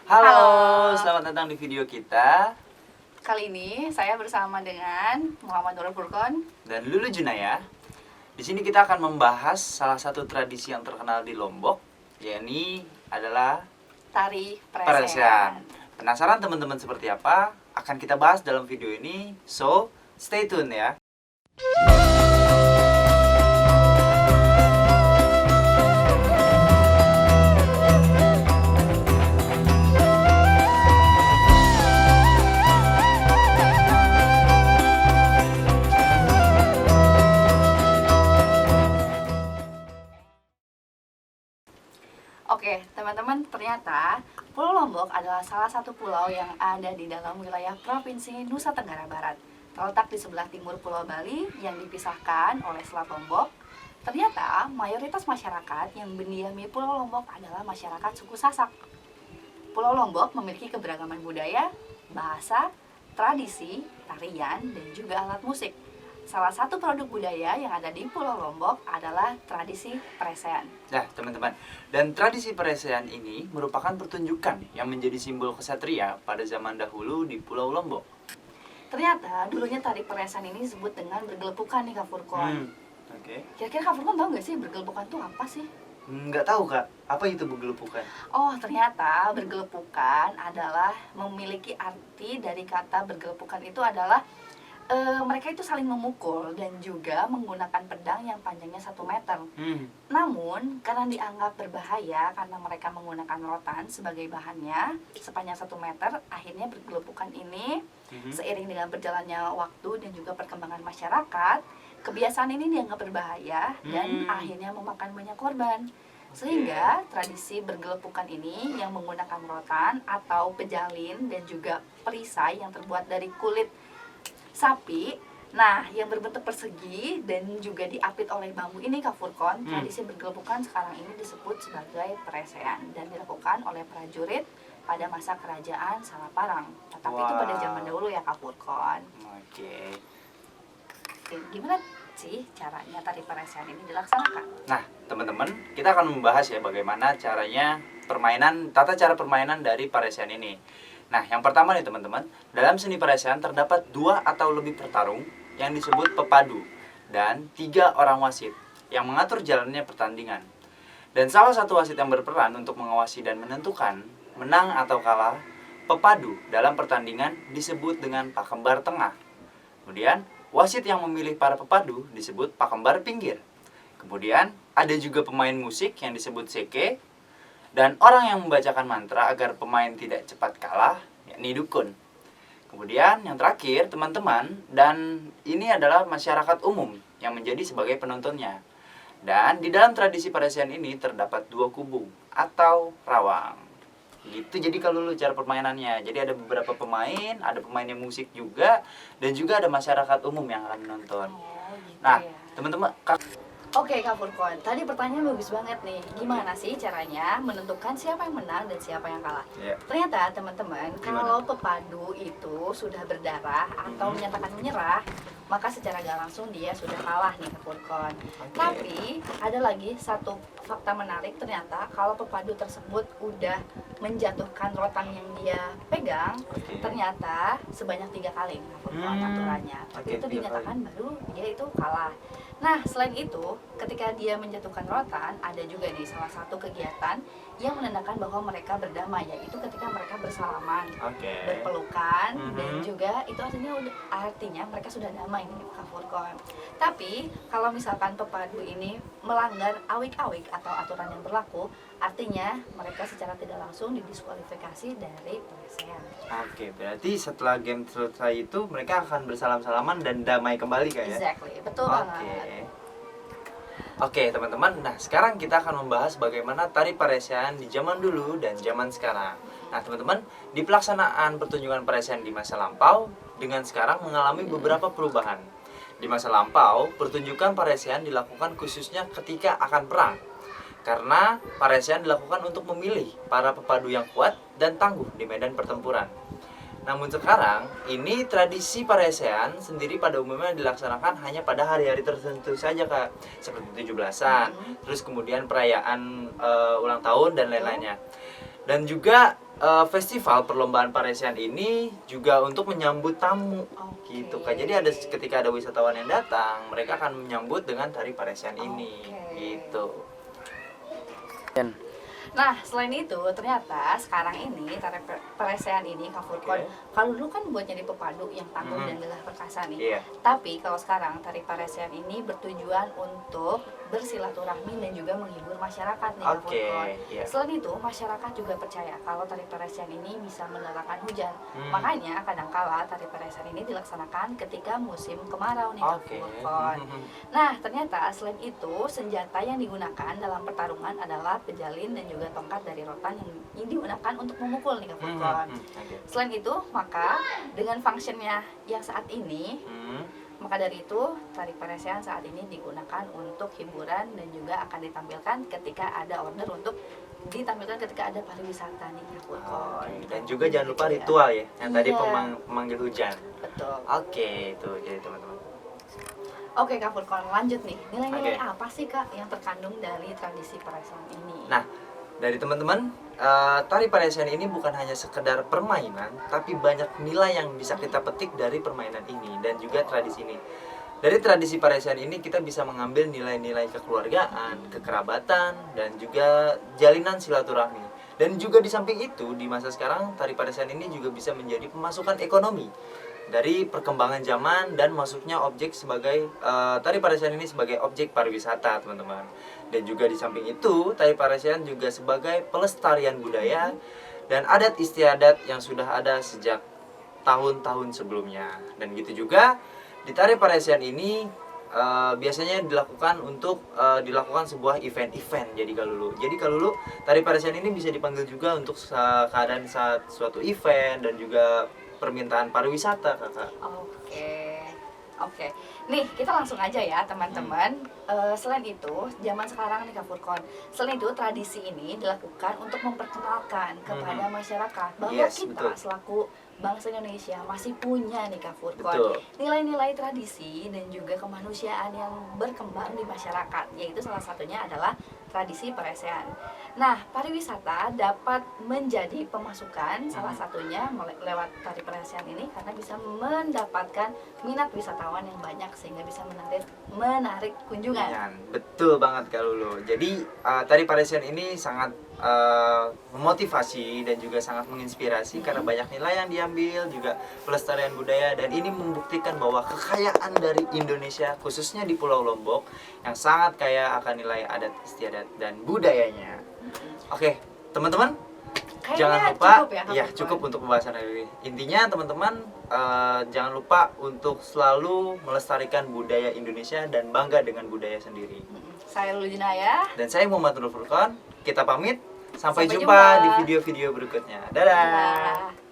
Halo, Halo. selamat datang di video kita Kali ini saya bersama dengan Muhammad Nurul Furqon dan Lulu Junaya. Di sini kita akan membahas salah satu tradisi yang terkenal di Lombok, yakni adalah Tari Peresean. Peresean. Penasaran teman-teman seperti apa? Akan kita bahas dalam video ini, so stay tune ya. Oke, teman-teman, ternyata Pulau Lombok adalah salah satu pulau yang ada di dalam wilayah Provinsi Nusa Tenggara Barat. Terletak di sebelah timur Pulau Bali yang dipisahkan oleh Selat Lombok. Ternyata mayoritas masyarakat yang mendiami Pulau Lombok adalah masyarakat suku Sasak. Pulau Lombok memiliki keberagaman budaya, bahasa, tradisi, tarian, dan juga alat musik. Salah satu produk budaya yang ada di Pulau Lombok adalah tradisi peresean. Nah, teman-teman, dan tradisi peresean ini merupakan pertunjukan yang menjadi simbol kesatria pada zaman dahulu di Pulau Lombok. Ternyata dulunya tari peresean ini disebut dengan bergelepukan nih Kak Furqon. Oke. Kira-kira Kak Furqon tahu nggak sih bergelepukan itu apa sih? Nggak tahu Kak, apa itu bergelepukan? Oh, ternyata bergelepukan adalah memiliki arti dari kata bergelepukan itu adalah mereka itu saling memukul dan juga menggunakan pedang yang panjangnya 1 meter. Namun, karena dianggap berbahaya karena mereka menggunakan rotan sebagai bahannya sepanjang 1 meter, akhirnya bergelepukan ini seiring dengan berjalannya waktu dan juga perkembangan masyarakat, kebiasaan ini dianggap berbahaya dan akhirnya memakan banyak korban. Sehingga tradisi bergelepukan ini yang menggunakan rotan atau pejalin dan juga perisai yang terbuat dari kulit sapi, nah yang berbentuk persegi dan juga diapit oleh bambu ini Kak Furqon, tradisi bergelepukan sekarang ini disebut sebagai peresean dan dilakukan oleh prajurit pada masa kerajaan Salaparang. Tetapi itu pada zaman dahulu ya Kak Furqon. Oke. Gimana sih caranya tari peresean ini dilaksanakan? Nah, teman-teman, kita akan membahas ya bagaimana caranya tata cara permainan dari peresean ini. Nah, yang pertama nih teman-teman, dalam seni peresean terdapat 2 atau lebih petarung yang disebut pepadu dan 3 orang wasit yang mengatur jalannya pertandingan. Dan salah satu wasit yang berperan untuk mengawasi dan menentukan menang atau kalah pepadu dalam pertandingan disebut dengan pakembar tengah. Kemudian, wasit yang memilih para pepadu disebut pakembar pinggir. Kemudian, ada juga pemain musik yang disebut seke. Dan orang yang membacakan mantra agar pemain tidak cepat kalah, yakni dukun. Kemudian yang terakhir teman-teman, dan ini adalah masyarakat umum yang menjadi sebagai penontonnya. Dan di dalam tradisi peresean ini terdapat 2 kubu atau rawang. Gitu, jadi kalau lu cara permainannya. Jadi ada beberapa pemain, ada pemain yang musik juga, dan juga ada masyarakat umum yang akan menonton. Oh, gitu Nah, ya. teman-teman, Oke Kak Furqon, tadi pertanyaan bagus banget nih. Gimana sih caranya menentukan siapa yang menang dan siapa yang kalah? Ya. Ternyata teman-teman, kalau pepadu itu sudah berdarah atau menyatakan menyerah, maka secara gak langsung dia sudah kalah nih Kak Furqon. Tapi ada lagi satu fakta menarik, ternyata kalau pepadu tersebut udah menjatuhkan rotan yang dia pegang, ternyata sebanyak 3 kali Kak Furqon aturannya. Tapi itu 3 dinyatakan baru dia itu kalah. Nah, selain itu, ketika dia menjatuhkan rotan, ada juga nih salah satu kegiatan yang menandakan bahwa mereka berdamai, yaitu ketika mereka bersalaman, berpelukan, dan juga itu artinya mereka sudah damai nih Kak Furqon. Tapi, kalau misalkan pepadu ini melanggar awik-awik atau aturan yang berlaku, artinya mereka secara tidak langsung didiskualifikasi dari peresean. Oke, berarti setelah game selesai itu mereka akan bersalam-salaman dan damai kembali Kak ya? Exactly, betul banget. Oke teman-teman, nah sekarang kita akan membahas bagaimana tari peresean di zaman dulu dan zaman sekarang. Nah teman-teman, di pelaksanaan pertunjukan peresean di masa lampau dengan sekarang mengalami beberapa perubahan. Di masa lampau, pertunjukan peresean dilakukan khususnya ketika akan perang. Karena peresean dilakukan untuk memilih para pepadu yang kuat dan tangguh di medan pertempuran. Namun sekarang, ini tradisi peresean sendiri pada umumnya dilaksanakan hanya pada hari-hari tertentu saja Kak. Seperti 17-an, terus kemudian perayaan ulang tahun dan lain-lainnya. Dan juga festival perlombaan paresian ini juga untuk menyambut tamu. Oke. Gitu Kak. Jadi ketika ada wisatawan yang datang, mereka akan menyambut dengan tari paresian ini. Oke. Gitu. Nah, selain itu ternyata sekarang ini tari paresian ini Kak Furkon, kalau dulu kan buat jadi pepadu yang tangguh dan gagah perkasa nih. Iya. Tapi kalau sekarang tari paresian ini bertujuan untuk bersilaturahmi dan juga menghibur masyarakat nih Kak Oke, Furkon. iya. Selain itu, masyarakat juga percaya kalau tari paresian ini bisa menerangkan hujan. Makanya kadangkala tari paresian ini dilaksanakan ketika musim kemarau nih Kak Oke. Furkon. Nah, ternyata selain itu senjata yang digunakan dalam pertarungan adalah pejalin dan juga tongkat dari rotan yang digunakan untuk memukul nih Kak Furkon. Oke. Selain itu, maka dengan fungsinya yang saat ini, maka dari itu tari paresian saat ini digunakan untuk hiburan dan juga akan ditampilkan ketika ada order untuk ditampilkan ketika ada pariwisata nih Kak Furkon. Dan juga jangan lupa ritual ya, yang tadi Iya. pemanggil hujan. Betul. Oke, itu jadi teman-teman. Oke Kak Furkon, lanjut nih. Nilai-nilai Oke. apa sih Kak yang terkandung dari tradisi paresian ini? Nah, dari teman-teman, tari paresian ini bukan hanya sekedar permainan, tapi banyak nilai yang bisa kita petik dari permainan ini dan juga tradisi ini. Dari tradisi paresian ini kita bisa mengambil nilai-nilai kekeluargaan, kekerabatan, dan juga jalinan silaturahmi. Dan juga di samping itu, di masa sekarang tari paresian ini juga bisa menjadi pemasukan ekonomi dari perkembangan zaman dan masuknya objek sebagai tari paresian ini sebagai objek pariwisata, teman-teman. Dan juga di samping itu, tari paresian juga sebagai pelestarian budaya dan adat istiadat yang sudah ada sejak tahun-tahun sebelumnya. Dan gitu juga di tari paresian ini biasanya dilakukan untuk dilakukan sebuah event-event. Jadi kalau dulu tari paresian ini bisa dipanggil juga untuk keadaan saat suatu event dan juga permintaan pariwisata, Kakak. Oke. Nih, kita langsung aja ya, teman-teman. Selain itu, zaman sekarang nih Kak Furkon, selain itu tradisi ini dilakukan untuk memperkenalkan kepada masyarakat bahwa Yes, kita betul. selaku bangsa Indonesia masih punya nih Kak Furkon Betul. nilai-nilai tradisi dan juga kemanusiaan yang berkembang di masyarakat, yaitu salah satunya adalah tradisi paresian. Nah, pariwisata dapat menjadi pemasukan salah satunya lewat tari paresian ini karena bisa mendapatkan minat wisatawan yang banyak sehingga bisa menarik kunjungan. Betul banget Kak Lulu. Jadi tari paresian ini sangat memotivasi dan juga sangat menginspirasi karena banyak nilai yang diambil, juga pelestarian budaya, dan ini membuktikan bahwa kekayaan dari Indonesia khususnya di Pulau Lombok yang sangat kaya akan nilai adat istiadat dan budayanya. Oke, teman-teman, Kayaknya jangan lupa cukup ya, Kak ya Furkon. cukup untuk pembahasan hari ini. Intinya teman-teman jangan lupa untuk selalu melestarikan budaya Indonesia dan bangga dengan budaya sendiri. Saya Lulu Junaya. Dan saya Muhammad Nurul Furqan. Kita pamit. Sampai Sampai jumpa jumpa di video-video berikutnya. Dadah. Dadah.